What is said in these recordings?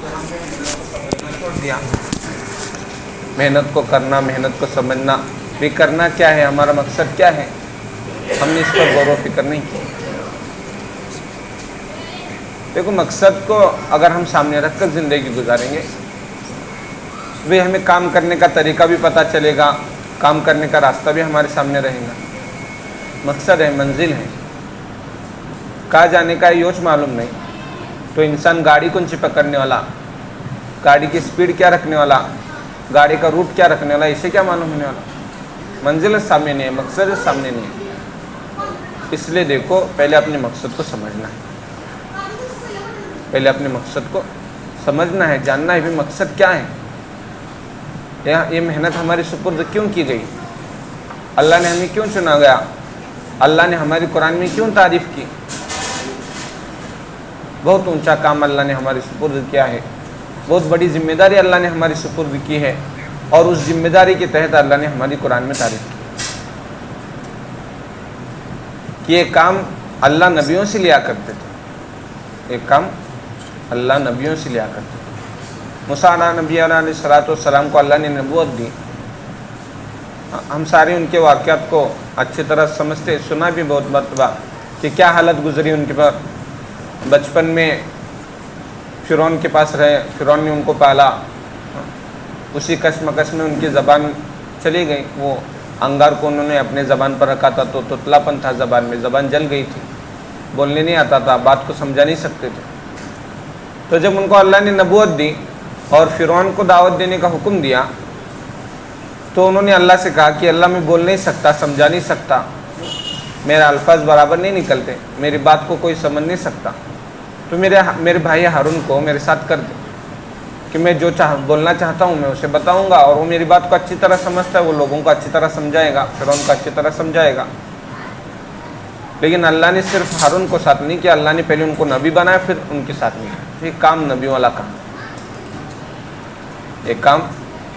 چھوڑ دیا. محنت کو کرنا، محنت کو سمجھنا بھی کرنا کیا ہے، ہمارا مقصد کیا ہے، ہم نے اس پر غور و فکر نہیں کی. دیکھو مقصد کو اگر ہم سامنے رکھ کر زندگی گزاریں گے بھی ہمیں کام کرنے کا طریقہ بھی پتہ چلے گا، کام کرنے کا راستہ بھی ہمارے سامنے رہے گا. مقصد ہے، منزل ہے، کہاں جانے کا ہے یہ معلوم نہیں تو انسان گاڑی کون سی پکڑنے والا، گاڑی کی سپیڈ کیا رکھنے والا، گاڑی کا روٹ کیا رکھنے والا، اسے کیا معلوم ہونے والا. منزل سامنے نہیں ہے، مقصد سامنے نہیں ہے. اس لیے دیکھو پہلے اپنے مقصد کو سمجھنا ہے، پہلے اپنے مقصد کو سمجھنا ہے، جاننا ہے بھی مقصد کیا ہے، یہ محنت ہماری سپرد کیوں کی گئی، اللہ نے ہمیں کیوں چنا گیا، اللہ نے ہماری قرآن میں کیوں تعریف کی. بہت اونچا کام اللہ نے ہماری سپرد کیا ہے، بہت بڑی ذمہ داری اللہ نے ہماری سپرد کی ہے، اور اس ذمہ داری کے تحت اللہ نے ہماری قرآن میں تعریف کی کہ یہ کام اللہ نبیوں سے لیا کرتے تھے، یہ کام اللہ نبیوں سے لیا کرتے تھے. موسیٰ نبی علیہ السلام کو اللہ نے نبوت دی. ہم سارے ان کے واقعات کو اچھی طرح سمجھتے، سنا بھی بہت مرتبہ کہ کیا حالت گزری ان کے پر. بچپن میں فرعون کے پاس رہے، فرعون نے ان کو پالا، اسی کشمکش میں ان کی زبان چلی گئی. وہ انگار کو انہوں نے اپنے زبان پر رکھا تھا تو تتلاپن تھا زبان میں، زبان جل گئی تھی، بولنے نہیں آتا تھا، بات کو سمجھا نہیں سکتے تھے. تو جب ان کو اللہ نے نبوت دی اور فرعون کو دعوت دینے کا حکم دیا تو انہوں نے اللہ سے کہا کہ اللہ میں بول نہیں سکتا، سمجھا نہیں سکتا، میرا الفاظ برابر نہیں نکلتے، میری بات کو کوئی سمجھ نہیں سکتا، تو میرے بھائی ہارون کو میرے ساتھ کر دے کہ میں جو بولنا چاہتا ہوں میں اسے بتاؤں گا، اور وہ میری بات کو اچھی طرح سمجھتا ہے، وہ لوگوں کو اچھی طرح سمجھائے گا، فرعون کو اچھی طرح سمجھائے گا. لیکن اللہ نے صرف ہارون کو ساتھ نہیں کیا، اللہ نے پہلے ان کو نبی بنایا پھر ان کے ساتھ نہیں کیا. یہ کام نبیوں والا کام، یہ کام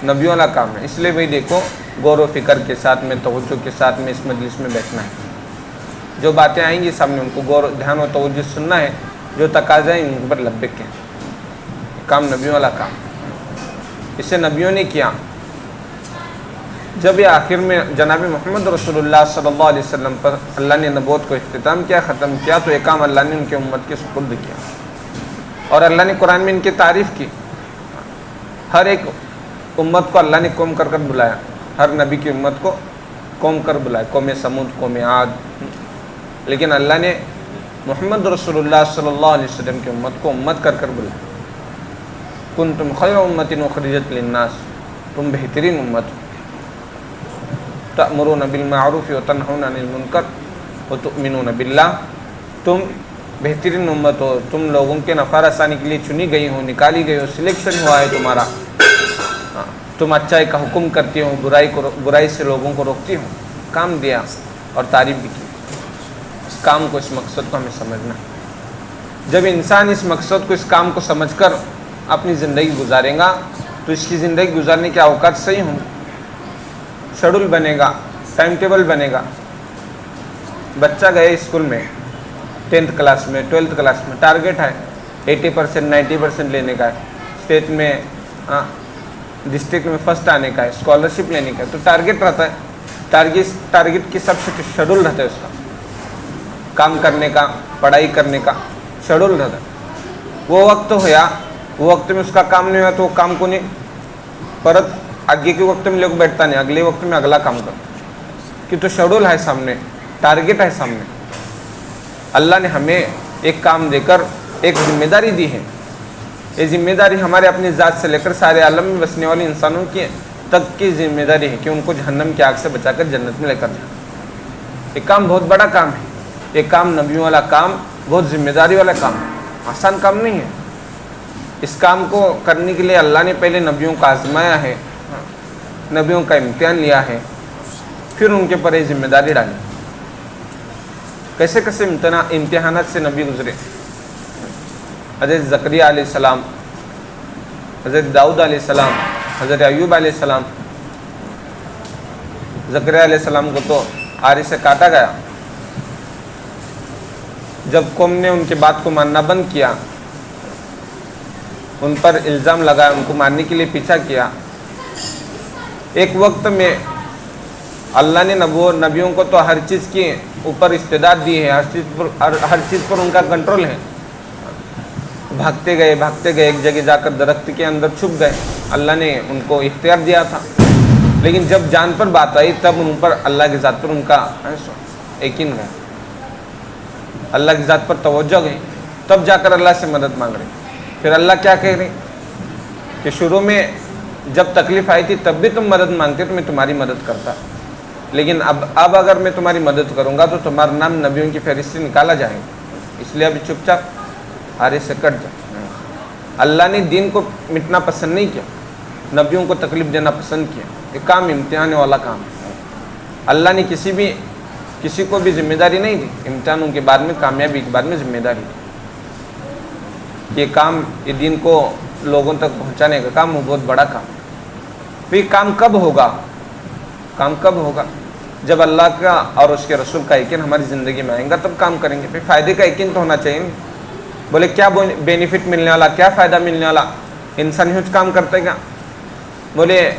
نبیوں والا کام ہے. اس لیے بھائی دیکھو غور و فکر کے ساتھ میں، توجہ کے ساتھ میں اس مجلس میں بیٹھنا ہے. جو باتیں آئیں گی سامنے ان کو دھیان و توجہ سننا ہے، جو تقاضا ہے ان پر لبیک ہے. کام نبیوں والا کام، اسے نبیوں نے کیا. جب یہ آخر میں جناب محمد رسول اللہ صلی اللہ علیہ وسلم پر اللہ نے نبوت کو اختتام کیا، ختم کیا، تو یہ کام اللہ نے ان کی امت کے سپرد کیا. اور اللہ نے قرآن میں ان کی تعریف کی. ہر ایک امت کو اللہ نے قوم کر کر بلایا، ہر نبی کی امت کو قوم کر بلایا، قوم سمود، قوم عاد. لیکن اللہ نے محمد رسول اللہ صلی اللہ علیہ وسلم کی امت کو امت کر کر بلایا. کنتم خیر امت اخرجت للناس، تم بہترین امت ہو. تأمرون بالمعروف وتنہون عن المنکر وتؤمنون باللہ، تم بہترین امت ہو، تم لوگوں کے نفع رسانی کے لیے چنی گئی ہو، نکالی گئی ہو، سلیکشن ہوا ہے تمہارا. تم اچھائی کا حکم کرتی ہو، برائی سے لوگوں کو روکتی ہو. کام دیا اور تعریف بھی کی. اس کام کو، اس مقصد کو ہمیں سمجھنا. جب انسان اس مقصد کو، اس کام کو سمجھ کر اپنی زندگی گزارے گا تو اس کی زندگی گزارنے کے اوقات صحیح ہوں، شیڈول بنے گا، ٹائم ٹیبل بنے گا. بچہ گئے اسکول میں 10th کلاس میں، 12th کلاس میں، ٹارگیٹ ہے 80%، 90% لینے کا ہے، اسٹیٹ میں ڈسٹرکٹ میں فرسٹ آنے کا ہے، اسکالرشپ لینے کا ہے. تو ٹارگیٹ رہتا ہے، ٹارگیٹ کی سب سے شیڈول رہتا ہے، اس کا کام کرنے کا، پڑھائی کرنے کا شیڈول رہتا ہے. وہ وقت ہوا، وہ وقت میں اس کا کام نہیں ہوا تو وہ کام کو نہیں پرت آگے کے وقت میں لے کو بیٹھتا نہیں، اگلے وقت میں اگلا کام کرتا. کہ تو شیڈول ہے سامنے، ٹارگیٹ ہے سامنے. اللہ نے ہمیں ایک کام دے کر ایک ذمہ داری دی ہے. یہ ذمہ داری ہمارے اپنی ذات سے لے کر سارے عالم میں بسنے والے انسانوں کی تک کی ذمہ داری ہے کہ ان کو جہنم کی آگ سے بچا کر جنت میں لے کر جائیں. یہ کام بہت بڑا کام ہے. یہ کام نبیوں والا کام، بہت ذمہ داری والا کام ہے، آسان کام نہیں ہے. اس کام کو کرنے کے لیے اللہ نے پہلے نبیوں کو آزمایا ہے، نبیوں کا امتحان لیا ہے، پھر ان کے پر یہ ذمہ داری ڈالی. کیسے کیسے امتحانات سے نبی گزرے. حضرت زکریا علیہ السلام، حضرت داؤد علیہ السلام، حضرت ایوب علیہ السلام. زکریا علیہ السلام کو تو آری سے کاٹا گیا. جب قوم نے ان کی بات کو ماننا بند کیا ان پر الزام لگایا, ان کو مارنے کے لیے پیچھا کیا. ایک وقت میں اللہ نے نبیوں کو تو ہر چیز کے اوپر استعداد دی ہے, ہر چیز پر ان کا کنٹرول ہے. بھاگتے گئے ایک جگہ جا کر درخت کے اندر چھپ گئے, اللہ نے ان کو اختیار دیا تھا. لیکن جب جان پر بات آئی تب ان پر اللہ کی ذات پر ان کا یقین گیا, اللہ کی ذات پر توجہ گئی, تب جا کر اللہ سے مدد مانگ رہے. پھر اللہ کیا کہہ رہے کہ شروع میں جب تکلیف آئی تھی تب بھی تم مدد مانگتے تو میں تمہاری مدد کرتا, لیکن اب اگر میں تمہاری مدد کروں گا تو تمہارا نام نبیوں کی فہرست سے نکالا جائے گا, اس لیے ابھی چپ چاپ آرے سے کٹ جا. اللہ نے دین کو مٹنا پسند نہیں کیا, نبیوں کو تکلیف دینا پسند کیا. یہ کام امتحان والا کام ہے. اللہ نے کسی کو بھی ذمہ داری نہیں دی, امتحانوں کے بعد میں کامیابی کے بعد میں ذمہ داری دی. یہ کام, یہ دین کو لوگوں تک پہنچانے کا کام وہ بہت بڑا کام. پھر کام کب ہوگا جب اللہ کا اور اس کے رسول کا یقین ہماری زندگی میں آئے گا, تب کام کریں گے. پھر فائدے کا یقین تو ہونا چاہیے. بولے کیا بینیفٹ ملنے والا, کیا فائدہ ملنے والا, انسان ہی کام کرتے گا. بولے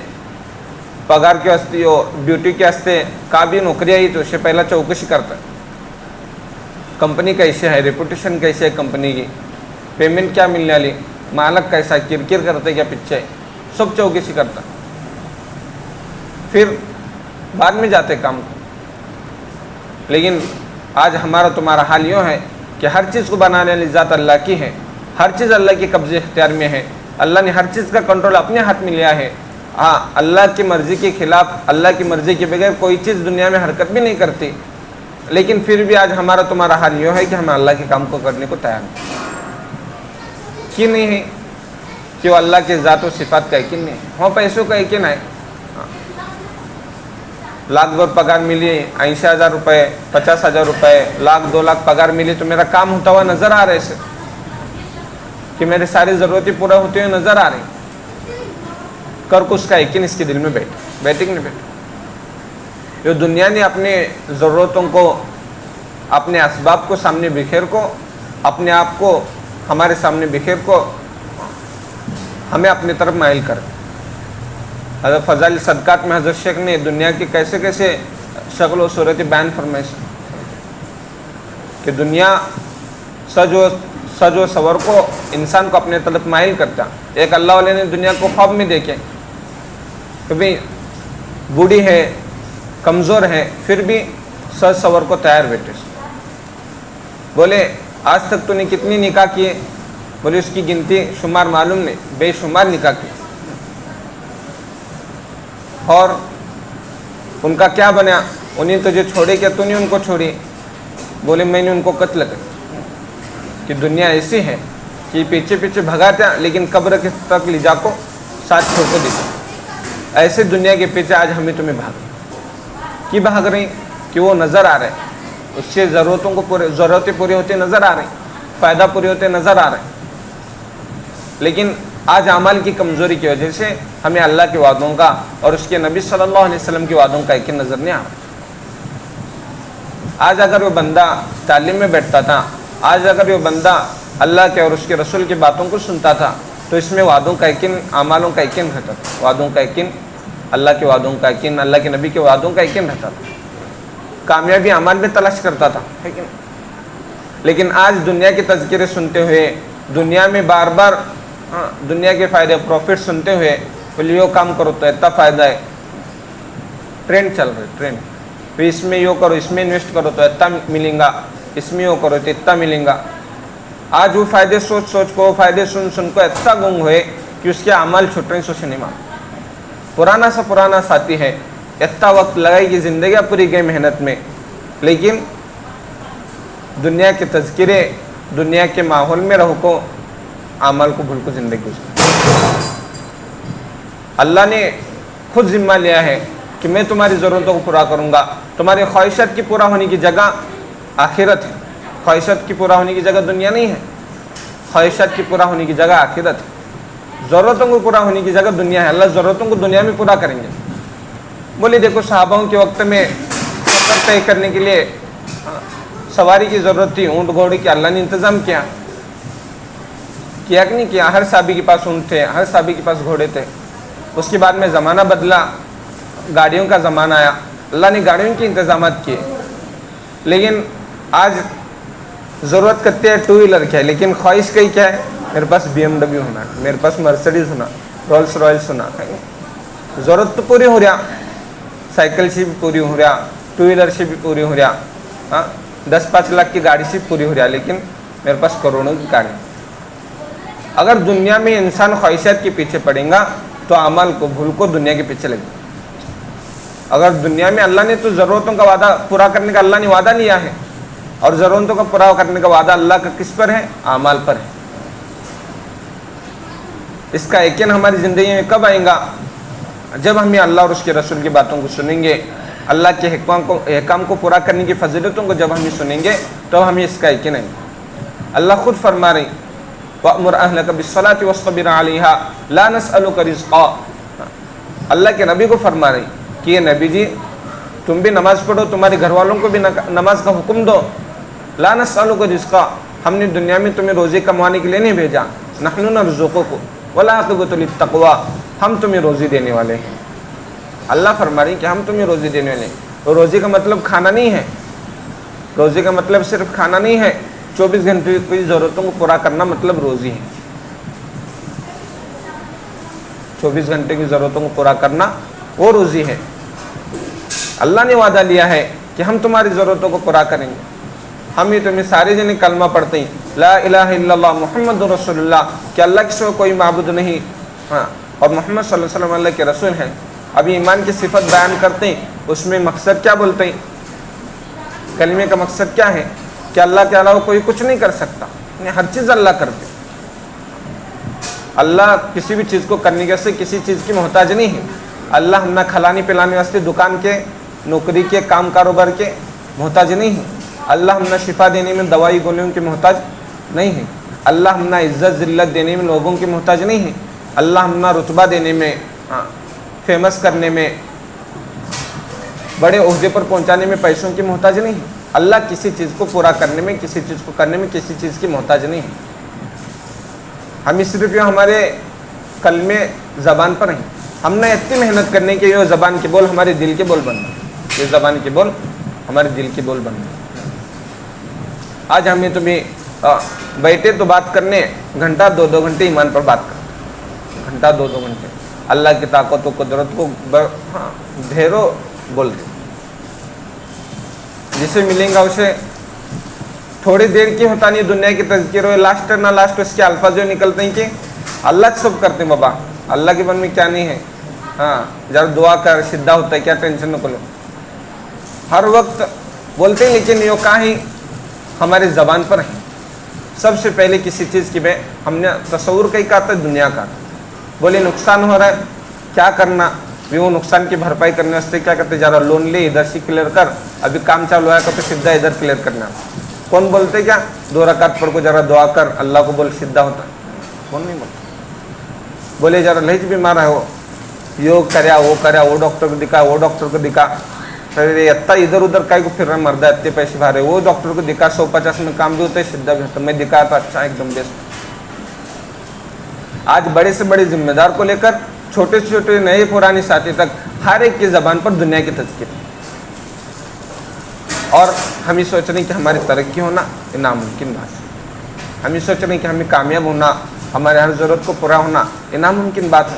پگار کے واسطے ڈیوٹی کے واسطے کا بھی نوکری آئی تو اسے پہلا چوکسی کرتا ہے, کمپنی کیسے ہے, ریپوٹیشن کیسے ہے کمپنی کی, پیمنٹ کیا ملنے والی, مالک کیسا, کرکر کرتے کیا پیچھے, سب چوکسی کرتا. پھر بعد میں جاتے کام کو. لیکن آج ہمارا تمہارا حال یوں ہے کہ ہر چیز کو بنانے والی ذات اللہ کی ہے, ہر چیز اللہ کے قبضے اختیار میں ہے. اللہ نے ہر چیز کا کنٹرول اپنے ہاتھ میں لیا ہے. ہاں, اللہ کی مرضی کے خلاف, اللہ کی مرضی کے بغیر کوئی چیز دنیا میں حرکت بھی نہیں کرتی. لیکن پھر بھی آج ہمارا تمہارا حال یہ ہے کہ ہم اللہ کے کام کو کرنے کو تیار نہیں ہے کہ وہ اللہ کے ذات و صفات کا یقین نہیں ہے. ہاں, پیسوں کا یقین ہے. لاکھ بھر پگار ملی, 80,000 روپے, 50,000 روپے, 1,00,000 2,00,000 پگار ملی تو میرا کام ہوتا ہوا نظر آ رہا ہے, کہ میری ساری ضرورتیں پورا ہوتے ہوئے نظر آ رہی. کر کو اس کا یقین اس کے دل میں بیٹھے کہ نہیں بیٹھے. جو دنیا نے اپنے ضرورتوں کو, اپنے اسباب کو سامنے بکھیر کو, اپنے آپ کو ہمارے سامنے بکھیر کو ہمیں اپنی طرف مائل کر. حضرت فضائل صدقات میں حضرت شیخ نے دنیا کی کیسے کیسے شکل و صورت بیان فرمائی کہ دنیا سج و سور کو انسان کو اپنے طرف مائل کرتا. ایک اللہ والے نے دنیا کو خواب میں دیکھے کہ بھئی بوڑھی ہے, کمزور ہے, پھر بھی سج سور کو تیار بیٹھے. بولے آج تک تو نے کتنی نکاح کیے؟ بولے اس کی گنتی شمار معلوم نہیں, بے شمار نکاح کیے. اور ان کا کیا بنا؟ انہیں تجھے چھوڑے کیا تو نے ان کو چھوڑی؟ بولے میں نے ان کو قتل کر. کہ دنیا ایسی ہے کہ پیچھے پیچھے بھگاتے ہیں لیکن قبر کے تک لے جا کو ساتھ چھوڑ کو دیتے. ایسے دنیا کے پیچھے آج ہمیں تمہیں بھاگ رہی کہ وہ نظر آ رہے, اس سے ضرورتیں پوری ہوتے نظر آ رہی, فائدہ پورے ہوتے نظر آ رہے. لیکن آج اعمال کی کمزوری کی وجہ سے ہمیں اللہ کے وعدوں کا اور اس کے نبی صلی اللہ علیہ وسلم کے وعدوں کا یقین نظر نہیں آ رہا. آج اگر وہ بندہ تعلیم میں بیٹھتا تھا, آج اگر وہ بندہ اللہ کے اور اس کے رسول کی باتوں کو سنتا تھا تو اس میں وعدوں کا یقین, اعمالوں کا یقین رہتا تھا. وعدوں کا یقین, اللہ کے وعدوں کا یقین, اللہ کے نبی کے وعدوں کا یقین رہتا تھا. کامیابی اعمال میں تلاش کرتا تھا. لیکن آج دنیا کے تذکرے سنتے ہوئے, دنیا میں بار بار دنیا کے فائدے پروفٹ سنتے ہوئے بولے یہ کام کرو تو اتنا فائدہ ہے, ٹرینڈ چل رہا ہے ٹرینڈ, پھر اس میں یہ کرو, اس میں انویسٹ کرو تو اتنا ملیں گا, اس میں یہ کرو تو اتنا ملیں گا. آج وہ فائدے سوچ کو, وہ فائدے سن کو اتنا گنگ ہوئے کہ اس کے اعمال چھوٹ رہے, سوچے نہیں مان. پرانا سا پرانا ساتھی ہے, اتنا وقت لگائے گی, زندگی پوری گئی محنت میں, لیکن دنیا کے تذکرے, دنیا کے ماحول میں رہو کو اعمال کو بھول کو زندگی گزار. اللہ نے خود ذمہ لیا ہے کہ میں تمہاری ضرورتوں کو پورا کروں گا. تمہاری خواہشات کی پورا ہونے کی جگہ آخرت ہے, خواہشات کی پورا ہونے کی جگہ دنیا نہیں ہے. خواہشات کی پورا ہونے کی جگہ آخرت ہے, ضرورتوں کو پورا ہونے کی جگہ دنیا ہے. اللہ ضرورتوں کو دنیا میں پورا کریں گے. بولے دیکھو صحابہوں کے وقت میں سفر طے کرنے کے لیے سواری کی ضرورت تھی, اونٹ گھوڑے کی, اللہ نے انتظام کیا کیا کہ نہیں کیا؟ ہر صحابی کے پاس اونٹ تھے، ہر صحابی کے پاس گھوڑے تھے. اس کے بعد میں زمانہ بدلا، گاڑیوں کا زمانہ آیا، اللہ نے گاڑیوں کے انتظامات کیے. لیکن آج ضرورت کرتے ہیں ٹو ویلر کیا ہے، لیکن خواہش کئی کیا ہے؟ میرے پاس BMW ہونا، میرے پاس مرسڈیز ہونا، رولس رائلس ہونا. ضرورت تو پوری ہو رہا، سائیکل سے بھی پوری ہو رہا، ٹو ویلر سے بھی پوری ہو رہا، ہاں 10-5 لاکھ کی گاڑی سے پوری ہو رہا، لیکن میرے پاس کروڑوں کی گاڑی. اگر دنیا میں انسان خواہشات کے پیچھے پڑیں گا تو اعمال کو بھول کو دنیا کے پیچھے لگے. اگر دنیا میں اللہ نے تو ضرورتوں کا وعدہ پورا کرنے کا اللہ نے وعدہ لیا ہے، اور ضرورتوں کا پورا کرنے کا وعدہ اللہ کا کس پر ہے؟ اعمال پر ہے. اس کا یقین ہماری زندگی میں کب آئے گا؟ جب ہمیں اللہ اور اس کے رسول کی باتوں کو سنیں گے، اللہ کے احکام کو پورا کرنے کی فضیلتوں کو جب ہمیں سنیں گے تو ہمیں اس کا یقین آئے گا. اللہ خود فرما رہے وَأْمُرْ أَهْلَكَ بِالصَّلَاةِ وَاصْطَبِرْ عَلَيْهَا لَا نَسْأَلُكَ رِزْقًا. اللہ کے نبی کو فرما رہے کہ یہ نبی جی تم بھی نماز پڑھو، تمہارے گھر والوں کو بھی نماز کا حکم دو. لَا نَسْأَلُكَ رِزْقًا، ہم نے دنیا میں تمہیں روزی کمانے کے لیے نہیں بھیجا. نَحْنُ نَرْزُقُكُمْ وَالْعَاقِبَةُ لِلتَّقْوَىٰ، ہم تمہیں روزی دینے والے ہیں. اللہ فرما رہی کہ ہم تمہیں روزی دینے والے ہیں. روزی کا مطلب کھانا نہیں ہے، روزی کا مطلب صرف کھانا نہیں ہے. 24 گھنٹے کی ضرورتوں کو پورا کرنا مطلب روزی ہے. 24 گھنٹے کی ضرورتوں کو پورا کرنا وہ روزی ہے. اللہ نے وعدہ لیا ہے کہ ہم تمہاری ضرورتوں کو پورا کریں گے. ہم یہ تمہیں سارے جنے کلمہ پڑھتے ہیں لا الہ الا اللہ محمد رسول اللہ، کہ اللہ کے سوا کوئی معبود نہیں، ہاں اور محمد صلی اللہ علیہ وسلم اللہ کے رسول ہیں. ابھی ایمان کی صفت بیان کرتے ہیں، اس میں مقصد کیا بولتے ہیں؟ کلمے کا مقصد کیا ہے؟ کہ اللہ کے علاوہ کوئی کچھ نہیں کر سکتا، ہر چیز اللہ کرتے. اللہ کسی بھی چیز کو کرنے کے سے کسی چیز کی محتاج نہیں ہے. اللہ ہم نہ کھلانے پلانے واسطے دکان کے، نوکری کے، کام کاروبار کے محتاج نہیں ہے. اللہ ہم نہ شفا دینے میں دوائی گولیوں کی محتاج نہیں ہے. اللہ ہم نہ عزت ذلت دینے میں لوگوں کی محتاج نہیں ہے. اللہ ہم نہ رتبہ دینے میں، فیمس کرنے میں، بڑے عہدے پر پہنچانے میں پیسوں کی محتاج نہیں ہے. اللہ کسی چیز کو پورا کرنے میں، کسی چیز کو کرنے میں کسی چیز کی محتاج نہیں ہے. ہم صرف یہ ہمارے کلمے زبان پر ہیں. ہم نے اتنی محنت کرنے کے یہ زبان کے بول ہمارے دل کے بول بننا، یہ زبان کے بول ہمارے دل کے بول بننا. آج ہمیں تمہیں بیٹھے تو بات کرنے گھنٹہ 2-2 گھنٹے ایمان پر بات کر، گھنٹہ 2-2 گھنٹے اللہ کی طاقت و قدرت کو ڈھیروں بولتے. جسے ملیں گا اسے تھوڑی دیر کی ہوتا نہیں دنیا کی تذکیر ہو، لاسٹ نہ لاسٹ اس کے الفاظ جو نکلتے ہیں کہ اللہ سب کرتے ہیں. بابا اللہ کے من میں کیا نہیں ہے، ہاں ذرا دعا کر، سدھا ہوتا ہے، کیا ٹینشن نہ کرو. ہر وقت بولتے ہیں، لیکن یہ کہاں ہی ہمارے زبان پر ہے. سب سے پہلے کسی چیز کی ہم نے تصور کئی کا تھا، دنیا کا. بولے نقصان ہو رہا ہے کیا کرنا، وہ نقصان کی بھرپائی کرنے واسطے کیا کرتے، ذرا لون لے ادھر سے کلیئر کر، ابھی کام چالو ہے تو سیدھا ادھر کلیئر کرنا. کون بولتے کیا 2 رکعت پڑھ کو ذرا دعا کر اللہ کو بول سیدھا ہوتا، کون نہیں بولتا. بولے ذرا لہج بیمار ہے وہ یوگ کریا، وہ کریا، وہ ڈاکٹر کو دکھا، وہ ڈاکٹر کو دکھا. اتنا ادھر ادھر کائی کو پھر رہا مرد ہے، اتنے پیسے بھارے، وہ ڈاکٹر کو دکھا 150 میں کام بھی ہوتا ہے، سیدھا بھی ہوتا ہے. میں دکھایا تو اچھا ایک دم بیسٹ. آج بڑے سے بڑے ذمہ دار کو لے کر چھوٹے سے چھوٹے نئے پرانے ساتھی تک ہر ایک کی زبان پر دنیا کی تذکیر. اور ہم یہ سوچ رہے ہیں کہ ہماری ترقی ہونا یہ ناممکن بات ہے. ہم یہ سوچ رہے ہیں کہ ہمیں کامیاب ہونا، ہمارے ہر ضرورت کو پورا ہونا یہ ناممکن بات ہے.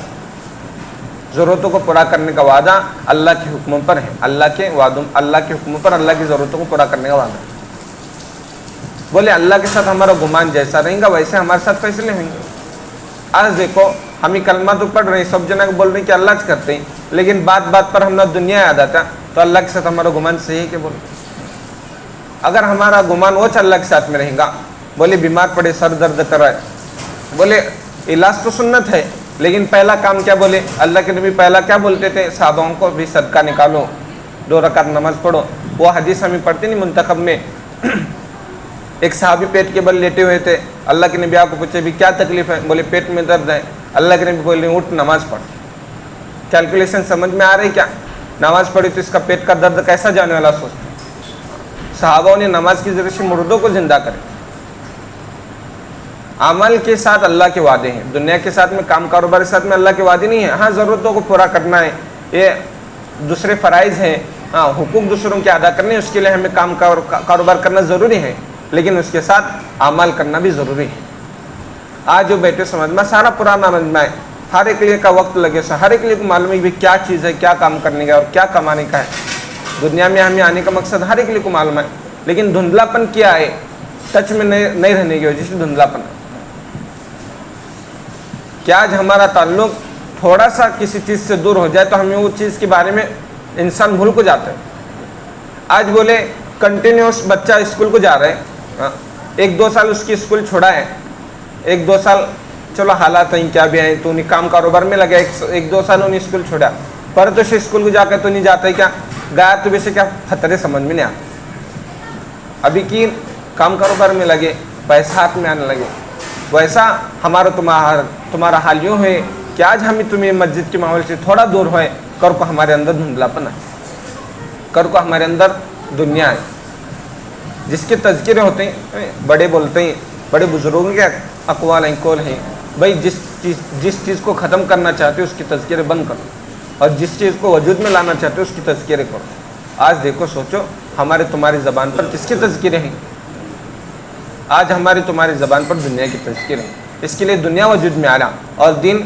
ضرورتوں کو پورا کرنے کا وعدہ اللہ کے حکموں پر ہے، اللہ کے وعدوں، اللہ کے حکموں پر اللہ کی ضرورتوں کو پورا کرنے کا وعدہ ہے. بولے اللہ کے ساتھ ہمارا گمان جیسا رہے گا ویسے ہمارے ساتھ فیصلے ہوئیں گے. آج دیکھو ہمیں کلمہ تو پڑھ رہے ہیں، سب جنہ کو بول رہے ہیں کہ اللہ سے کرتے ہیں، لیکن بات بات پر ہمارا دنیا یاد آتا تو اللہ کے ساتھ ہمارا گمان صحیح ہے کہ بولے. اگر ہمارا گمان وہ اللہ کے ساتھ میں رہے گا، بولے بیمار پڑے سر درد کر رہا ہے، بولے علاج تو سنت ہے، لیکن پہلا کام کیا بولے اللہ کے نبی پہلا کیا بولتے تھے صحابوں کو، بھی صدقہ نکالو، 2 رکعت نماز پڑھو. وہ حدیث ہمیں پڑھتے نہیں منتخب میں. ایک صحابی پیٹ کے بل لیٹے ہوئے تھے، اللہ کے نبی آپ کو پوچھے بھی کیا تکلیف ہے، بولے پیٹ میں درد ہے. اللہ کے نبی بولے اٹھ نماز پڑھ. کیلکولیشن سمجھ میں آ رہی کیا؟ نماز پڑھی تو اس کا پیٹ کا درد کیسا جانے والا سوچ. صحابوں نے نماز کی ذریعے سے مردوں کو زندہ کرے. عمل کے ساتھ اللہ کے وعدے ہیں، دنیا کے ساتھ میں کام کاروبار کے ساتھ میں اللہ کے وعدے نہیں ہیں۔ ہاں ضرورتوں کو پورا کرنا ہے، یہ دوسرے فرائض ہیں، ہاں حقوق دوسروں کے ادا کرنے، اس کے لیے ہمیں کام کاروبار کرنا ضروری ہے، لیکن اس کے ساتھ اعمال کرنا بھی ضروری ہے۔ آج جو بیٹے سمجھ میں سارا پرانا مجمع ہے، ہر ایک لیے کا وقت لگے، ہر ایک لیے کو معلوم ہے کہ کیا چیز ہے، کیا کام کرنے کا اور کیا کمانے کا ہے، دنیا میں ہمیں آنے کا مقصد ہر ایک لیے کو معلوم ہے، لیکن دھندلا پن کیا ہے، ٹچ میں نہیں رہنے کی وجہ سے دھندلا پن ہے۔ کہ آج ہمارا تعلق تھوڑا سا کسی چیز سے دور ہو جائے تو ہمیں وہ چیز کے بارے میں انسان بھول کو جاتا ہے۔ آج بولے کنٹینیوس بچہ اسکول کو جا رہے ہیں، 1-2 سال اس کی اسکول چھوڑا ہے، 1-2 سال چلو حالات ہیں کیا بھی ہیں، تو انہیں کام کاروبار میں لگا، 1-2 سال انہیں اسکول چھوڑا، پر تو سے اسکول کو جا کے تو نہیں جاتا ہے، کیا گیا تو ویسے کیا خطرے سمجھ میں نہیں آتا، ابھی کی کام کاروبار میں لگے، پیسہ ہاتھ میں آنے لگے۔ ویسا ہمارا تمہارا حال یوں ہے کہ آج ہمیں تمہیں مسجد کے ماحول سے تھوڑا دور ہوئے، کر کو ہمارے اندر دھندلاپن ہے، کر کو ہمارے اندر دنیا ہے، جس کے تذکرے ہوتے ہیں، بڑے بولتے ہیں، بڑے بزرگوں کے اقوال ہیں، قول ہیں، بھائی جس چیز کو ختم کرنا چاہتے ہو اس کے تذکرے بند کرو، اور جس چیز کو وجود میں لانا چاہتے ہو اس کی تذکرے کرو۔ آج دیکھو سوچو ہمارے تمہاری زبان پر کس کے تذکرے ہیں؟ آج ہماری تمہاری زبان پر دنیا کی تذکرے ہیں، اس کے لیے دنیا وجود میں آ رہا اور دین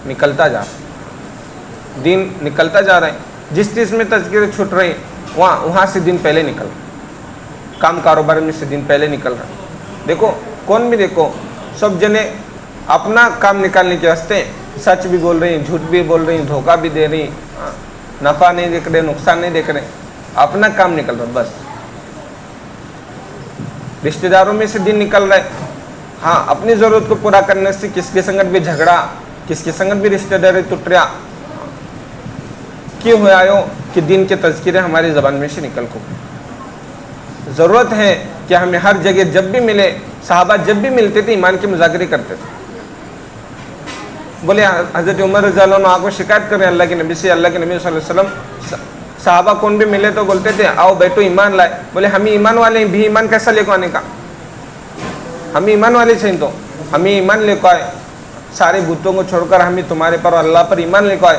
نکلتا جا رہا، دین نکلتا جا رہا ہے، جس چیز میں تذکرے چھوٹ رہے ہیں وہاں سے دین پہلے نکل رہا، کام کاروبار میں سے دین پہلے نکل رہا۔ دیکھو کون بھی دیکھو، سب جنے اپنا کام نکالنے کے واسطے سچ بھی بول رہے ہیں، جھوٹ بھی بول رہے ہیں، دھوکہ بھی دے رہے ہیں، نفع نہیں دیکھ رہے، نقصان نہیں دیکھ رہے، اپنا کام نکل رہا بس۔ رشتہ داروں میں سے دن نکل رہا ہے، ہاں اپنی ضرورت کو پورا کرنے سے کس کے سنگت بھی جھگڑا، کس کے سنگت بھی رشتہ داری ٹوٹ رہا، کیوں ہوا ہو کہ دین کے تذکرے ہماری زبان میں سے نکل کو۔ ضرورت ہے کہ ہمیں ہر جگہ جب بھی ملے، صحابہ جب بھی ملتے تھے ایمان کے مذاکرے کرتے تھے۔ بولے حضرت عمر رضی اللہ عنہ آپ کو شکایت کریں اللہ کے نبی سے، اللہ کے نبی صلی اللہ علیہ وسلم صحابہ کون بھی ملے تو بولتے تھے آؤ بیٹو ایمان لائے، بولے ہم ایمان والے ہیں بھی، ایمان کیسا لے کو آنے کا، ہم ایمان والے سے تو ہمیں ایمان لے کو آئے، سارے بتوں کو چھوڑ کر ہمیں تمہارے پر اور اللہ پر ایمان لے کو آئے،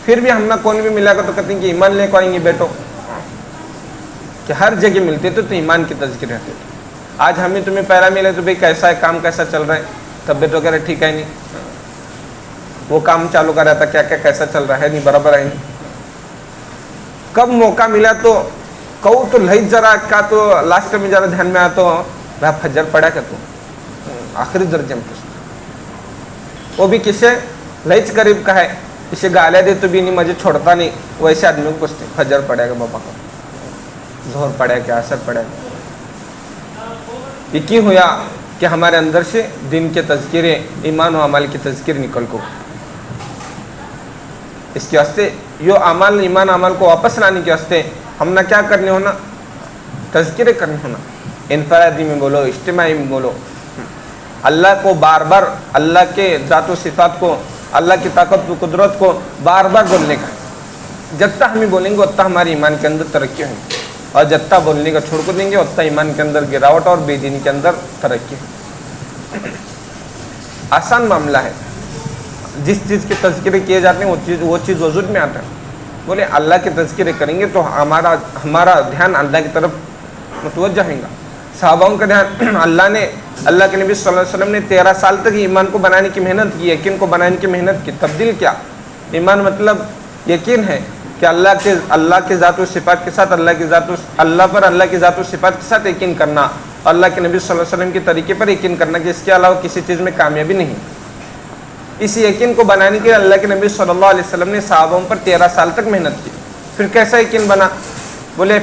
پھر بھی ہم نہ کون بھی ملا کر تو کہتے ہیں کہ ایمان لے کو آئیں گے بیٹو، کہ ہر جگہ ملتے تھے تو ایمان کی تذکرے رہتے تھے۔ آج ہمیں تمہیں پہلا ملے تو بھئی کیسا ہے کام، کیسا چل رہا ہے، طبیعت وغیرہ ٹھیک ہے نہیں، وہ کام چالو کر رہا تھا کیا کیسا چل رہا ہے نہیں، برابر ہے نہیں، کب موقع ملا تو کہو تو لہج ذرا کا تو لاسٹ میں ذرا دھیان میں آیا تو بھائی فجر پڑا کیا تو آخری درجے میں پوچھتا، وہ بھی کسے لہج قریب کا ہے، اسے گالیاں دے تو بھی نہیں مجھے چھوڑتا نہیں، ویسے آدمی کو پوچھتے فجر پڑے گا بابا کا، ظہر پڑے کیا، اثر پڑے گا۔ یہ کیوں ہوا کہ ہمارے اندر سے دین کے تذکرے، ایمان و عمل کے تذکرے نکل کو، اس کے واسطے یہ عمل ایمان عمل کو واپس لانے کے واسطے ہم نہ کیا کرنے ہونا، تذکرے کرنے ہونا، انفرادی میں بولو، اجتماعی میں بولو، اللہ کو بار بار، اللہ کے ذات و صفات کو، اللہ کی طاقت و قدرت کو بار بار بولنے کا، جتنا ہمیں بولیں گے اتنا ہماری ایمان کے اندر ترقی ہوگی، اور جتنا بولنے کا چھوڑ کو دیں گے اتنا ایمان کے اندر گراوٹ اور بے دینی کے اندر ترقی ہوگی۔ آسان معاملہ ہے، جس چیز کے تذکرے کیے جاتے ہیں وہ چیز وجود میں آتا ہے۔ بولے اللہ کے تذکرے کریں گے تو ہمارا دھیان اللہ کی طرف متوجہ ہوگا۔ صحاباؤں کا دھیان اللہ کے نبی صلی اللہ علیہ وسلم نے 13 سال تک ایمان کو بنانے کی محنت کی، یقین کو بنانے کی محنت کی۔ تبدیل کیا؟ ایمان مطلب یقین ہے کہ اللہ کے ذات و صفات کے ساتھ، اللہ پر اللہ کی ذات و صفات کے ساتھ یقین کرنا، اللہ کے نبی صلی اللہ علیہ وسلم کے طریقے پر یقین کرنا کہ اس کے علاوہ کسی چیز میں کامیابی نہیں۔ اس یقین کو بنانے کے لیے اللہ کے نبی صلی اللہ علیہ وسلم نے صحابوں پر 13 سال تک محنت کی۔ پھر کیسا یقین بنا؟ بولے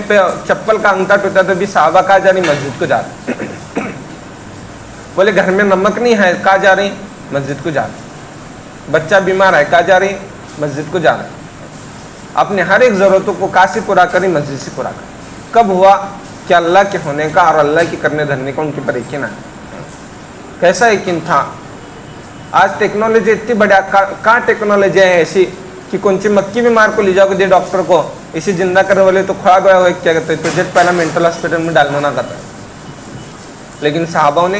چپل کا انگٹا ٹوٹا تو بھی صحابہ کہاں جا رہی؟ مسجد کو جا رہے۔ بولے گھر میں نمک نہیں ہے، کہاں جا رہی؟ مسجد کو جا رہے۔ بچہ بیمار ہے، کہاں جا رہی؟ مسجد کو جا رہے۔ اپنے ہر ایک ضرورتوں کو کہاں سے پورا کری؟ مسجد سے پورا کری۔ کب ہوا کہ اللہ کے ہونے کا اور اللہ کے کرنے دھرنے کا ان کے پر یقین آیا؟ کیسا یقین تھا؟ آج ٹیکنالوجی اتنی بڑا، کہاں ٹیکنالوجی ہے ایسی کہ کون سی مکی بیمار کو لے جاؤ گے دے ڈاکٹر کو، اسی زندہ کرنے والے تو کھڑا گیا ہوا کیا کہتے ہیں تو جب پہلا مینٹل ہاسپٹل میں ڈالنا نہ کرتا ہے۔ لیکن صحابہ نے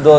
2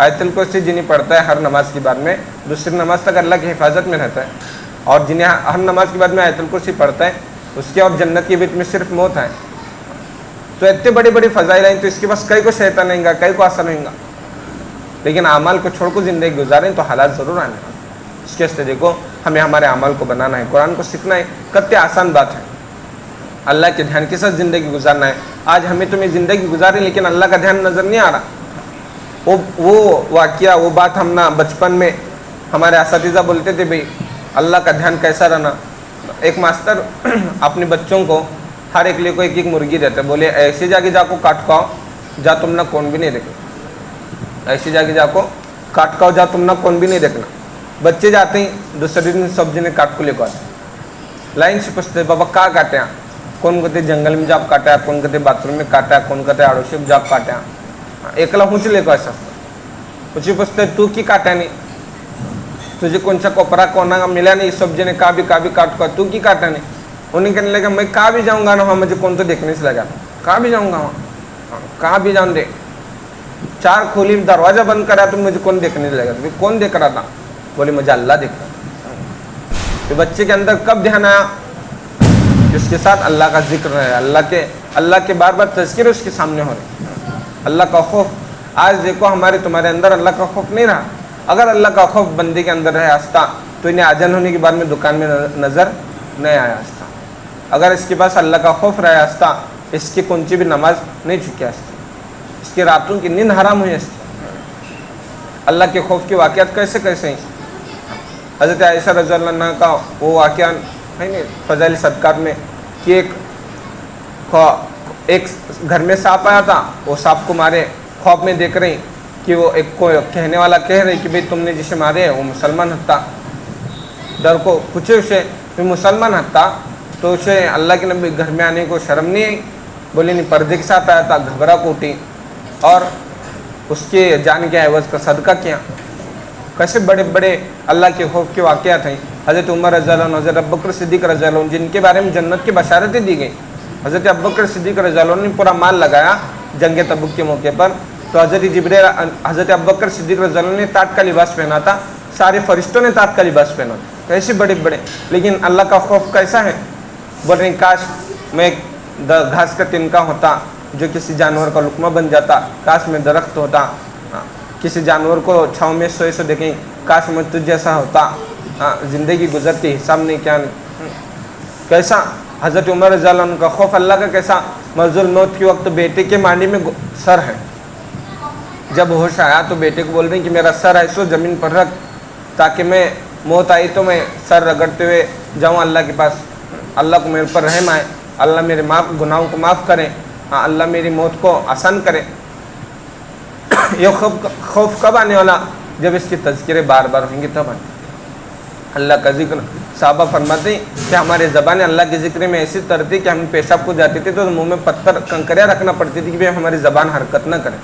آیت الکرسی جنہیں پڑھتا ہے ہر نماز کے بعد میں دوسری نماز تک اللہ کی حفاظت میں رہتا ہے، اور جنہیں ہر نماز کے بعد میں آیت الکرسی پڑھتا ہے اس کے اور جنت کے بیچ میں صرف موت ہے. تو اتنے بڑی بڑی فضائل ہیں، تو اس کے پاس کئی کو شیطان نہیں گا، کئی کو اثر نہیں گا، لیکن اعمال کو چھوڑ کو زندگی گزاریں تو حالات ضرور آنے ہیں. اس کے سے دیکھو ہمیں ہمارے اعمال کو بنانا ہے، قرآن کو سیکھنا ہے، کتنے آسان بات ہے. اللہ کے دھیان کے ساتھ زندگی گزارنا ہے. آج ہمیں تمہیں زندگی گزاریں لیکن اللہ کا دھیان نظر نہیں آ رہا. وہ واقعہ، وہ بات ہم نا بچپن میں ہمارے اساتذہ بولتے تھے بھائی اللہ کا دھیان کیسا رہنا. ایک ماسٹر اپنے بچوں کو ہر ایک لے کو ایک ایک مرغی دیتے، بولے ایسے جا کے جا کو کاٹ کھاؤ جا تم نہ کون بھی نہیں دیکھنا، ایسے جا کے جا کو کاٹ کھاؤ جا تم نہ کون بھی نہیں دیکھنا. بچے جاتے ہیں دوسرے دن سبزی نے کاٹ کو لے کو آتے، لائن سے پوچھتے بابا کہاں کاٹے ہیں؟ کون کہتے جنگل میں جاب کاٹا ہے، کون کہتے باتھ روم میں کاٹا ہے، کون کہتے آڑوسی میں جاب کاٹا ہے. ایکلا ہوں چلے کو ایسا کچھ پوچھتے تو کی کاٹا نہیں، تجھے کون سا کوپرا کونا ملا نہیں، سبزی نے کہاں بھی کاٹ کو تو کی کاٹا نہیں. انہیں کہنے لگا میں کہاں بھی جاؤں گا نا وہاں مجھے کون تو دیکھنے سے لگا، کہاں بھی جاؤں گا وہاں، کہاں بھی جاؤں دے، چار کھولی دروازہ بند کرا تو مجھے کون دیکھنے لگا. کون دیکھ رہا تھا؟ بولے مجھے اللہ دیکھ رہا. تو بچے کے اندر کب دھیان آیا؟ اس کے ساتھ اللہ کا ذکر ہے، اللہ کے بار بار تذکر اس کے سامنے ہو رہے، اللہ کا خوف. آج دیکھو ہمارے تمہارے اندر اللہ کا خوف نہیں رہا. اگر اللہ کا خوف بندے کے اندر رہے آستہ تو انہیں آجن ہونے کے بعد میں دکان میں نظر نہیں آیا آستہ. اگر اس کے پاس اللہ کا خوف رہے آستہ اس کی کونچی بھی نماز نہیں چکی آستہ، اس کی راتوں کی نیند حرام ہوئی آستہ. اللہ کے خوف کے واقعات کیسے ہیں. حضرت عائشہ رضی اللہ عنہ کا وہ واقعہ ہے نہیں فضائل صدقات میں کہ ایک گھر میں سانپ آیا تھا، وہ سانپ کو مارے، خواب میں دیکھ رہی کہ وہ ایک کو کہنے والا کہہ رہی کہ بھئی تم نے جسے مارے وہ مسلمان ہتا. ڈر کو پوچھے اسے کہ مسلمان ہتا تو اسے اللہ کے نبی گھر میں آنے کو شرم نہیں آئی. بولے نہیں پردے کے ساتھ آیا تھا، گھبرا کو اٹھی اور اس کے جان کے عوض کا صدقہ کیا. کیسے بڑے بڑے اللہ کے خوف کے واقعات ہیں. حضرت عمر رضی اللہ عنہ، حضرت ابوبکر صدیق رضی اللہ عنہ جن کے بارے میں جنت کی بشارتیں دی گئی. حضرت ابوبکر صدیق رضی اللہ عنہ نے پورا مال لگایا جنگ تبوک کے موقع پر، تو حضرت ابوبکر صدیق رضی اللہ عنہ نے تاج کا لباس پہنا تھا، سارے فرشتوں نے تاج کا لباس پہنا تھا. کیسے بڑے بڑے، لیکن اللہ کا خوف کیسا ہے. بول رہے ہیں کاش میں ایک گھاس کا تنکا ہوتا جو کسی جانور کا لقمہ بن جاتا، کاش میں درخت ہوتا، کسی جانور کو چھاؤں میں سوئے سو دیکھیں، کاش میں تجھ جیسا ہوتا. زندگی گزرتی حساب نہیں کیا نہیں. کیسا حضرت عمر رضی اللہ عنہ کا خوف اللہ کا کیسا. مرض الموت کے وقت بیٹے کے مانڈی میں سر ہے، جب ہوش آیا تو بیٹے کو بول رہے ہیں کہ میرا سر ہے سو زمین پر رکھ تاکہ میں موت آئی تو میں سر رگڑتے ہوئے جاؤں اللہ کے پاس، اللہ کو میرے پر رحم آئے، اللہ میرے گناہوں کو معاف کرے، اللہ میری موت کو آسان کرے. یہ خوف کب آنے والا؟ جب اس کی تذکرے بار بار ہوں گے تب آنے. اللہ کا ذکر، صحابہ فرماتے ہیں کہ ہمارے زبانیں اللہ کے ذکر میں ایسی ترتی کہ ہم پیشاب کو جاتے تھے تو منہ میں پتھر کنکریاں رکھنا پڑتی تھی کہ ہماری زبان حرکت نہ کرے،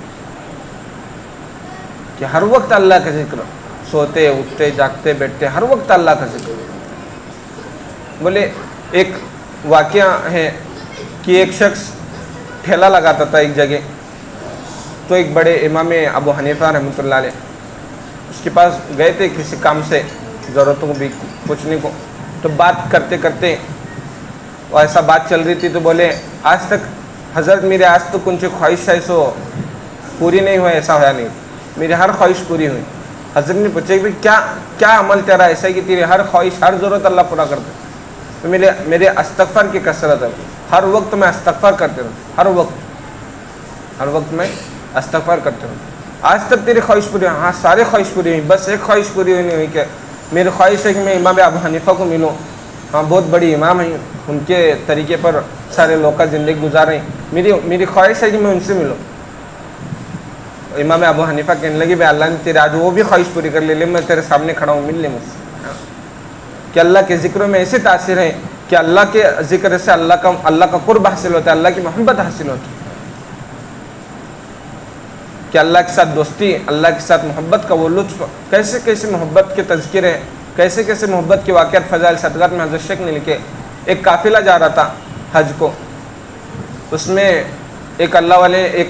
کہ ہر وقت اللہ کا ذکر، سوتے اٹھتے جاگتے بیٹھتے ہر وقت اللہ کا ذکر. بولے ایک واقعہ ہے کہ ایک شخص ٹھیلا لگاتا تھا ایک جگہ، تو ایک بڑے امام ابو حنیفہ رحمۃ اللہ علیہ اس کے پاس گئے تھے کسی کام سے، ضرورتوں کو بھی پوچھنے کو. تو بات کرتے کرتے وہ ایسا بات چل رہی تھی تو بولے آج تک حضرت میرے آج تو کچھ خواہش ہے سو پوری نہیں ہوئی، ایسا ہوا نہیں، میری ہر خواہش پوری ہوئی. حضرت نے پوچھا کہ کیا عمل تیرا ایسا ہے کہ تیری ہر خواہش ہر ضرورت اللہ پورا کرتا ہے؟ تو میرے استغفار کی کثرت ہے، ہر وقت میں استغفار کرتے رہوں، ہر وقت میں استغفار کرتے رہوں. آج تک تیری خواہش پوری ہوئی؟ ہاں سارے خواہش پوری ہوئی، بس ایک خواہش پوری ہوئی نہیں ہوئی کہ میری خواہش ہے کہ میں امام ابو حنیفہ کو ملوں. ہاں بہت بڑی امام ہیں، ان کے طریقے پر سارے لوگ کا زندگی گزاریں، میری خواہش ہے کہ میں ان سے ملوں. امام ابو حنیفہ کہنے لگے بھائی اللہ نے تیرے آج وہ بھی خواہش پوری کر لے، میں تیرے سامنے کھڑا ہوں، مل لے مجھ سے. کہ اللہ کے ذکروں میں ایسی تاثیر ہے کہ اللہ کے ذکر سے اللہ کا قرب حاصل ہوتا ہے، اللہ کی محبت حاصل ہوتی ہے. کہ اللہ کے ساتھ دوستی، اللہ کے ساتھ محبت کا وہ لطف، کیسے کیسے محبت کے تذکرے، کیسے کیسے محبت کے واقعات فضائل صدقات میں حضرت شیخ نے لکھے. ایک قافلہ جا رہا تھا حج کو، اس میں ایک اللہ والے ایک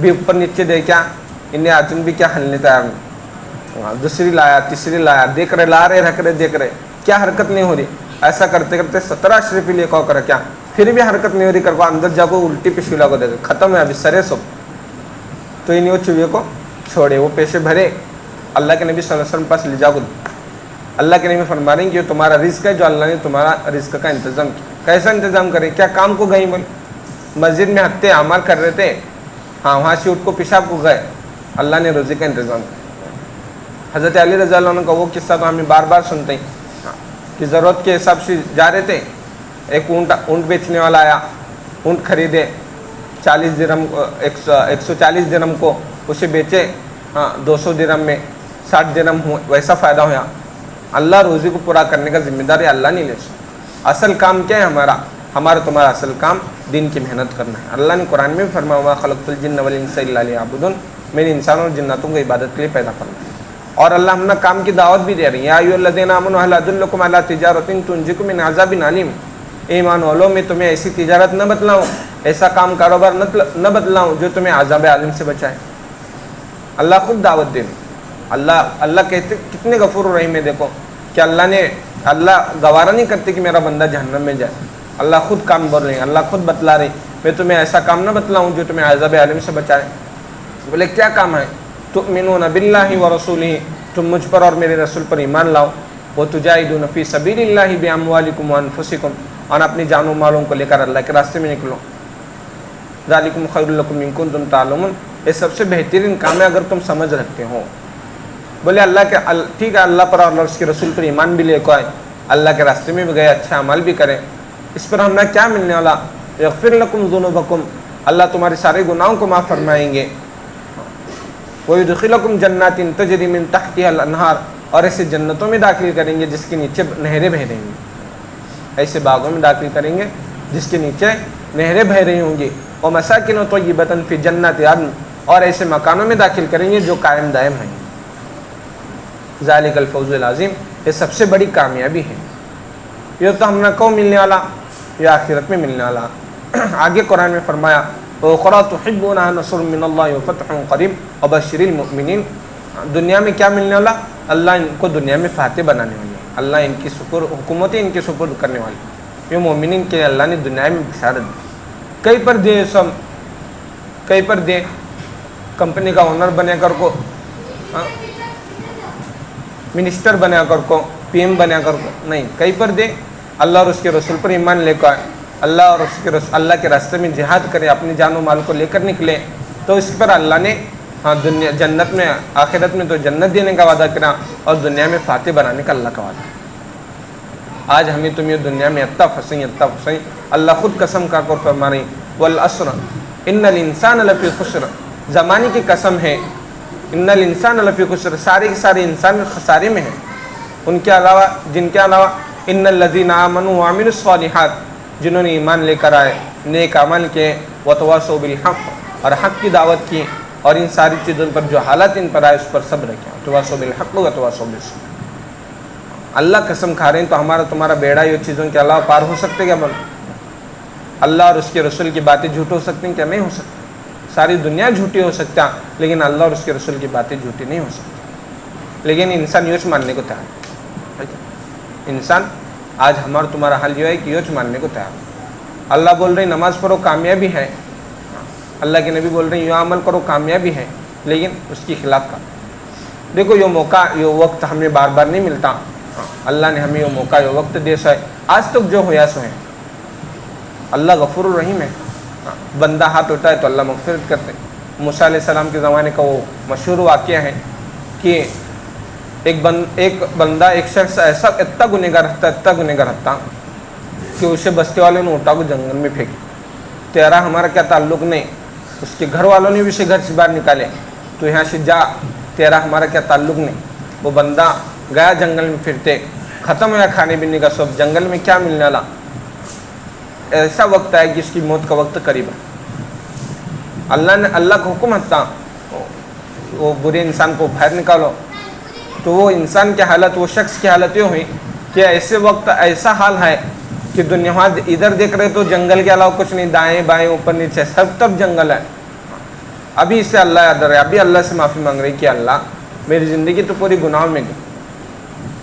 بھی اوپر نیچے دے کیا انہیں آجن بھی کیا ہلنے تیار نہیں. دوسری لایا تیسری لایا دیکھ رہے لا رہے رکھ رہے دیکھ رہے کیا حرکت نہیں ہو رہی. ایسا کرتے کرتے 17 اشرفی لے کو کر کیا پھر بھی حرکت نہیں ہو رہی کر کو اندر جا کو الٹی پشولا کو دے دے ختم ہے ابھی سرے سب. تو انہیں وہ چوہے کو چھوڑے وہ پیسے بھرے اللہ کے نبی صلی اللہ علیہ وسلم پاس لے جا کو. اللہ کے نبی فرما رہے ہیں کہ یہ تمہارا رزق ہے جو اللہ نے تمہارا رزق کا انتظام کیا. کیسا انتظام کرے کیا کام کو گئی بول مسجد میں ہفتے اعمال کر رہے تھے ہاں وہاں سے اٹھ کو پیشاب کو گئے اللہ نے روزی کا انتظام کیا. حضرت علی رضی اللہ عنہ کا وہ قصہ تو ہمیں بار بار سنتے ہیں کہ ضرورت کے حساب سے جا رہے تھے. ایک اونٹ بیچنے والا آیا اونٹ خریدے 40 درہم 140 درہم کو اسے بیچے 200 درہم میں 60 درہم ویسا فائدہ ہوا. اللہ روزی کو پورا کرنے کا ذمہ داری اللہ نہیں لے سکتا. اصل کام کیا ہے ہمارا تمہارا اصل کام دین کی محنت کرنا ہے. اللہ نے قرآن میں بھی فرمایا وما خلقت الجن والانس الا لیعبدون میں نے انسانوں اور جناتوں کو عبادت کے لیے پیدا کرنا ہے. اور اللہ ہم نے کام کی دعوت بھی دے رہی ہے یا ایھا الذین آمنوا هل ادلکم علی تجارۃ تنجیکم من عذاب علیم. ایمان والو میں تمہیں ایسی تجارت نہ بتلاؤں ایسا کام کاروبار نہ بتلاؤں جو تمہیں عذاب عالم سے بچائے. اللہ خود دعوت دے اللہ کہتے کتنے غفور الرحیم ہے. دیکھو کہ اللہ گوارا نہیں کرتے کہ میرا بندہ جہنم میں جائے. اللہ خود کام بول رہے ہیں اللہ خود بتلا رہے میں تمہیں ایسا کام نہ بتلاؤں جو تمہیں عذاب عالم سے بچائے. بولے کیا کام ہے تؤمنون باللہ ورسولہ تم مجھ پر اور میرے رسول پر ایمان لاؤ. وتجاہدون فی سبیل اللہ باموالکم وانفسکم اور اپنی جان و مالوں کو لے کر اللہ کے راستے میں نکلو. ذالکم خیر لکم ان کنتم تعلمون یہ سب سے بہترین کام ہے اگر تم سمجھ رکھتے ہو. بولے اللہ کے ٹھیک ہے اللہ پر اور اس کے رسول پر ایمان بھی لے کو آئے اللہ کے راستے میں بھی گئے اچھا عمل بھی کریں. اس پر ہمیں کیا ملنے والا یغفر لکم ذنوبکم اللہ تمہارے سارے گناہوں کو معاف فرمائیں گے. ویدخلکم جنات تجری من تحتها الانہار اور ایسے جنتوں میں داخل کریں گے جس کے نیچے نہریں بہ رہی ہیں. ایسے باغوں میں داخل کریں گے جس کے نیچے نہریں بہ رہی ہوں گی. ومساکن طیبۃ فی جنات عدن اور ایسے مکانوں میں داخل کریں گے جو قائم دائم ہیں. ذالک الفوز العظیم یہ سب سے بڑی کامیابی ہے. یہ تو ہم نے کو ملنے والا یہ آخرت میں ملنے والا. آگے قرآن میں فرمایا وَأُخْرَىٰ تُحِبُّونَهَا نَصْرٌ مِّنَ اللَّهِ وَفَتْحٌ قَرِيبٌ وَبَشِّرِ الْمُؤْمِنِينَ. دنیا میں کیا ملنے والا اللہ ان کو دنیا میں فاتح بنانے والے اللہ ان کی حکومتیں ان کے سپرد کرنے والے. یہ مومنین کے اللہ نے دنیا میں بشارت دی. کئی پر دے سب کئی پر دے کمپنی کا اونر بنے کر کو منسٹر بنا کر کو پی ایم بنا کر کو نہیں کئی پر دے اللہ اور اس کے رسول پر ایمان لے کر اللہ اور اس کے اللہ کے راستے میں جہاد کرے اپنی جان و مال کو لے کر نکلے تو اس پر اللہ نے دنیا جنت میں آخرت میں تو جنت دینے کا وعدہ کرا اور دنیا میں فاتح بنانے کا اللہ کا وعدہ. آج ہمیں تمہیں دنیا میں اتنا پھنسیں اللہ خود قسم کا کر فرما رہی والعصر ان الانسان لفی خسر زمانے کی قسم ہے ان الانسان لفی خسر سارے کے سارے انسان خسارے میں ہیں. ان کے علاوہ جن کے علاوہ ان الذین آمنوا وعملوا الصالحات جنہوں نے ایمان لے کر آئے نیک عمل کیے وتواصوا بالحق اور حق کی دعوت کی اور ان ساری چیزوں پر جو حالت ان پر آئے اس پر صبر کیا وتواصوا بالحق وتواصوا بالصبر. اللہ قسم کھا رہے ہیں تو ہمارا تمہارا بیڑا یہ چیزوں کے علاوہ پار ہو سکتے کیا بولو. اللہ اور اس کے رسول کی باتیں جھوٹ ہو سکتی ہیں کیا نہیں ہو سکتی. ساری دنیا جھوٹی ہو سکتا لیکن اللہ اور اس کے رسول کی باتیں جھوٹی نہیں ہو سکتی. لیکن انسان یوچ ماننے کو تیار ہے. انسان آج ہمارا تمہارا حال یہ ہے کہ یوچ ماننے کو تیار. اللہ بول رہے نماز پڑھو کامیابی ہے اللہ کے نبی بول رہے ہیں یہ عمل کرو کامیابی ہے لیکن اس کی خلاف کا. دیکھو یہ موقع یہ وقت ہمیں بار بار نہیں ملتا. اللہ نے ہمیں یہ موقع یہ وقت دے سو ہے آج تک جو ہویا سو ہے. اللہ غفور الرحیم ہے. بندہ ہاتھ اٹھائے تو اللہ مغفرت کرتے. موسیٰ علیہ السلام کے زمانے کا وہ مشہور واقعہ ہے کہ ایک بندہ ایک شخص ایسا اتنا گنہگار رہتا کہ اسے بستے والوں نے اٹھا کو جنگل میں پھینکی. تیرا ہمارا کیا تعلق نہیں. اس کے گھر والوں نے بھی اسے گھر سے باہر نکالے تو یہاں سے جا تیرا ہمارا کیا تعلق نہیں. وہ بندہ گیا جنگل میں پھرتے ختم ہوا کھانے پینے کا سب جنگل میں کیا ملنے والا. ایسا وقت آئے کہ اس کی موت کا وقت قریب ہے. اللہ کا حکم تھا وہ برے انسان کو باہر نکالو تو وہ انسان کی حالت وہ شخص کی حالت یہ ہوئی کہ ایسے وقت ایسا حال ہے کہ دنیا ادھر دیکھ رہے تو جنگل کے علاوہ کچھ نہیں دائیں بائیں اوپر نیچے سب طرف جنگل ہے. ابھی سے اللہ یاد رہے, ابھی اللہ سے معافی مانگ رہے کہ اللہ میری زندگی تو پوری گناہوں میں گئی,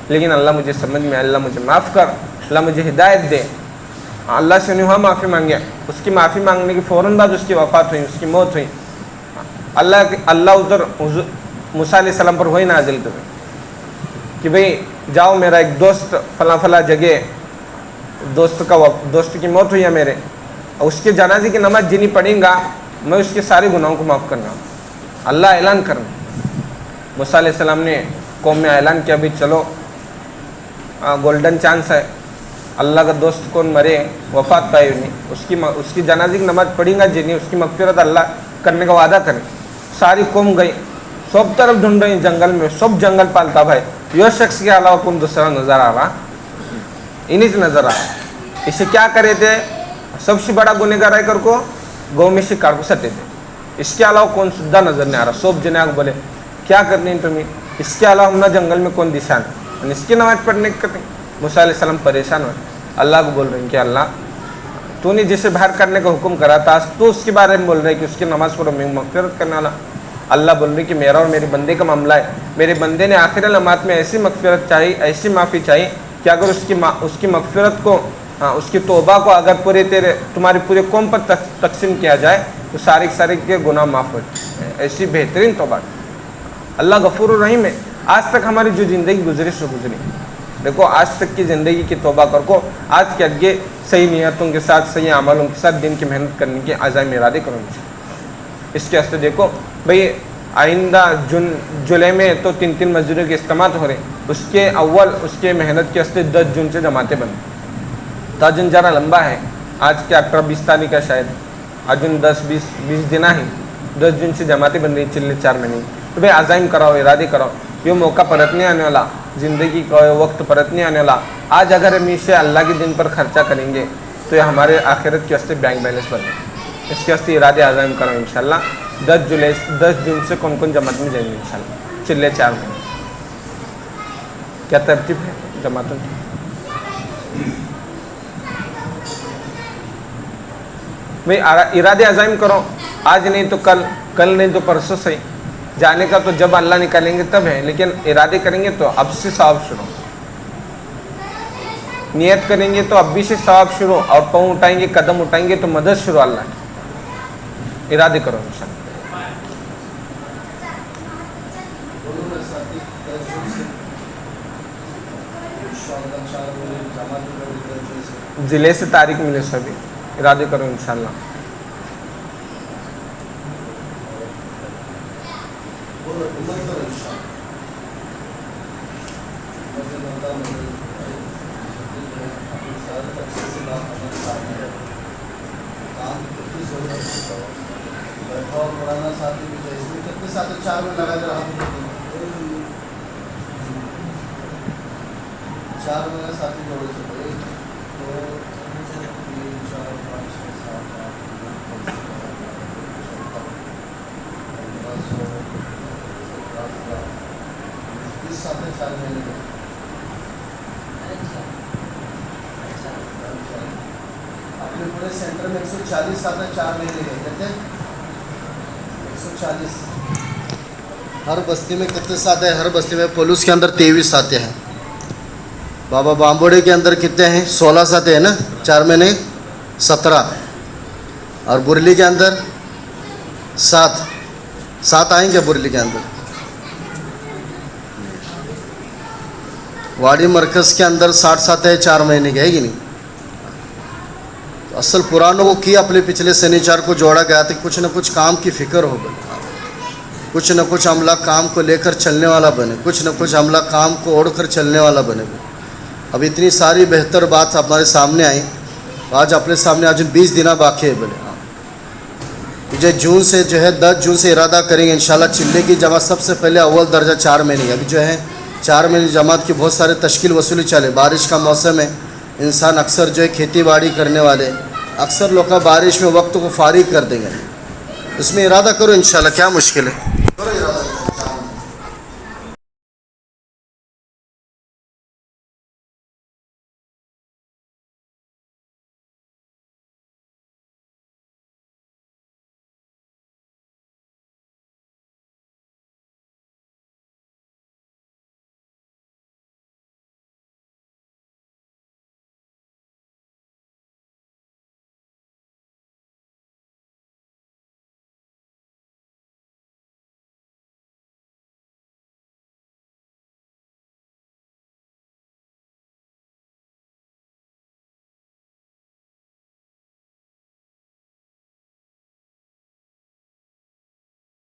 لیکن اللہ مجھے سمجھ میں, اللہ مجھے معاف کر, اللہ مجھے ہدایت دے. اللہ سے انہیں وہاں معافی مانگے, اس کی معافی مانگنے کی فوراً بعد اس کی وفات ہوئی, اس کی موت ہوئی. اللہ ادھر موسیٰ علیہ السلام پر وہی نازل کرے کہ بھئی جاؤ, میرا ایک دوست فلاں فلاں جگہ دوست کی موت ہوئی ہے میرے, اور اس کے جنازے کی نماز جنہیں پڑھیں گا میں اس کے سارے گناہوں کو معاف کرنا. اللہ اعلان کرنا. موسیٰ علیہ السلام نے قوم میں اعلان کیا بھی چلو گولڈن چانس ہے, اللہ کا دوست کون مرے وفات پائے نہیں, اس کی جنازے کی نماز پڑھیں گا جنہیں اس کی مغفرت اللہ کرنے کا وعدہ کریں. ساری قوم گئی, سب طرف ڈھونڈ رہی جنگل میں, سب جنگل پالتا بھائی, یہ شخص کے علاوہ کون دوسرا نظر آ رہا, انہیں سے نظر آ رہا. اسے کیا کرے تھے, سب سے بڑا گنہگار ہے کر کو گاؤں میں شکار کو سٹے تھے, اس کے علاوہ کون سدھا نظر نہیں آ رہا. سب جنے کو بولے کیا کرنے تمہیں, اس کے علاوہ ہم جنگل میں کون دشان, اس کی نماز پڑھنے کرتے. موسیٰ علیہ السلام پریشان ہوئے, اللہ کو بول رہے ہیں کہ اللہ تو نے جسے باہر کرنے کا حکم کرا تھا, تو اس کے بارے میں بول رہے کہ اس کی نماز پڑھو, میں مغفرت کرنے والا. اللہ بول رہے کہ میرا اور میرے بندے کا معاملہ ہے, میرے بندے نے آخر لمحات میں ایسی مغفرت چاہی, ایسی معافی چاہی کہ اگر اس کی مغفرت کو, اس کی توبہ کو اگر تمہاری پورے قوم پر تقسیم کیا جائے تو سارے کے گناہ معاف ہو جائیں. ایسی بہترین توبہ. اللہ غفور الرحیم ہے. آج تک ہماری جو زندگی گزری سو گزری, دیکھو آج تک کی زندگی کی توبہ کر کو آج کے آگے صحیح نیتوں کے ساتھ, صحیح عملوں کے ساتھ دین کی محنت کرنے کے عزائم ارادے کروں گے. اس کے واسطے دیکھو بھئی آئندہ جولائی میں تو 3 مزدوروں کے اجتماع ہو رہے, اس کے اول اس کے محنت کے واسطے 10 جون سے جماعتیں بند. 10 جون ذرا لمبا ہے, آج کے 18-20 تاریخ ہے شاید, آج 10-20 دن ہی 10 جون سے جماعتیں بن رہی چلے 4 مہینے. تو بھائی عزائم کراؤ, ارادے کراؤ, یہ موقع پرت نہیں آنے والا, زندگی کا وقت پرت نہیں آنے والا. آج اگر ہم اسے اللہ کے دن پر خرچہ کریں گے تو یہ ہمارے آخرت کے واسطے بینک بیلنس بنے. اس کے واسطے ارادے عزائم کرو انشاءاللہ. 10 جون سے کون جماعت میں جائیں گے انشاءاللہ, چلے 4 مہینے. کیا ترتیب ہے جماعتوں کی؟ بھائی ارادے عزائم کرو, آج نہیں تو کل نہیں تو پرسوں سے جانے کا. تو جب اللہ نکالیں گے تب ہے, لیکن ارادے کریں گے تو اب سے ثواب شروع, نیت کریں گے تو اب بھی سے ثواب شروع, اور پاؤں اٹھائیں گے, قدم اٹھائیں گے تو مدد شروع اللہ کی. ارادے کرو انشاءاللہ. ضلع سے تاریخ ملے سبھی, ارادے کرو انشاءاللہ. اپنے پورے سینٹر میں 140 ساتھ 4 مہینے گئے کہتے ہیں 140. ہر بستی میں کتنے ساتھ ہیں؟ ہر بستی میں پولوس کے اندر 23 ساتھ ہیں. بابا بامبوڑے کے اندر کتنے ہیں؟ 16 ساتھ ہیں نا, 4 مہینے 17. اور برلی کے اندر 7 آئیں گے. برلی کے اندر واڑی مرکز کے اندر 60 ساتھ ہے, 4 مہینے کے, ہے کہ نہیں؟ تو اصل پرانوں کو کیا اپنے پچھلے سنیچار کو جوڑا گیا تھا, کچھ نہ کچھ کام کی فکر ہو بنے, کچھ نہ کچھ عملہ کام کو لے کر چلنے والا بنے, کچھ نہ کچھ عملہ کام کو اوڑھ کر چلنے والا بنے. اب اتنی ساری بہتر بات ہمارے سامنے آئی, آج اپنے سامنے آج 20 دن باقی ہے بولے. مجھے جون سے جو ہے 10 جون سے ارادہ کریں گے انشاءاللہ چلنے کی جماعت. سب سے پہلے اول درجہ 4 مہینے. ابھی جو ہے 4 مہینے جماعت کی بہت سارے تشکیل وصولی چلے. بارش کا موسم ہے, انسان اکثر جو ہے کھیتی باڑی کرنے والے اکثر لوگ بارش میں وقت کو فارغ کر دیں گے. اس میں ارادہ کرو انشاءاللہ, کیا مشکل ہے.